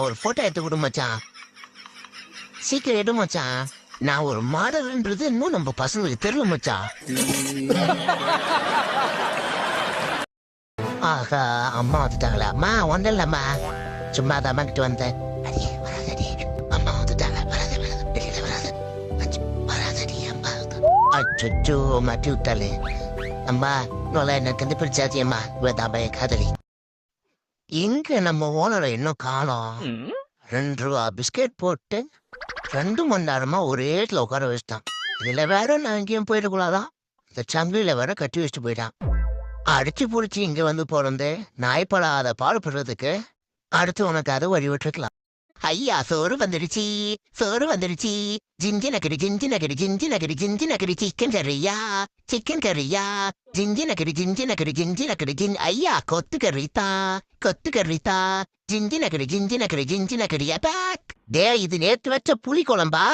ஒரு போட்டோ எடுத்து கொடு மச்சான். சீக்கிரம் எடு மச்சான். நான் ஒரு மாடல்ன்றது இன்னும் நம்ம பசங்களுக்கு தெரியல மச்சான். ஆஹா, அம்மா வந்துட்டாங்களா? அம்மா ஒன்றும் இல்லம்மா, சும்மா தான் அம்மாக்கிட்ட வந்தேன். அடியே வராதடி, அம்மா வந்துட்டாங்க. வராது வராது, வெளியில வராது. வராதடி அம்மா. அச்சோ மாட்டி விட்டாலே. அம்மா நோல என்ன கண்டுபிடிச்சாச்சு அம்மா. இவதான் என் காதலி. எங்க நம்ம ஓனரை இன்னும் காணோம். 2 ரூபா பிஸ்கெட் போட்டு 2 மணி நேரமா ஒரே இடத்துல உட்கார வச்சுட்டான். இதுல வேற நான் எங்கேயும் போயிடக்கூடாதான். இந்த சங்கிலியில வேற கட்டி வச்சுட்டு போயிட்டான். அடிச்சு புடிச்சு இங்க வந்து பிறந்து நாய்ப்படாத பாடுபடுறதுக்கு அடுத்து உனக்கு அதை வழி விட்டுருக்கலாம். ஐயா சோறு வந்துடுச்சு, சோறு வந்துடுச்சு. Ginger Nagari ginger Nagari ginger Nagari ginger Nagari chicken கறியா, chicken கறியா, ginger Nagari ginger Nagari ginger Nagari ஐயா கொத்து கறித்தா, கொத்து கறித்தா. Ginger Nagari ginger Nagari ginger Nagari. டே இது நேத்து வச்ச புளி குழம்பா?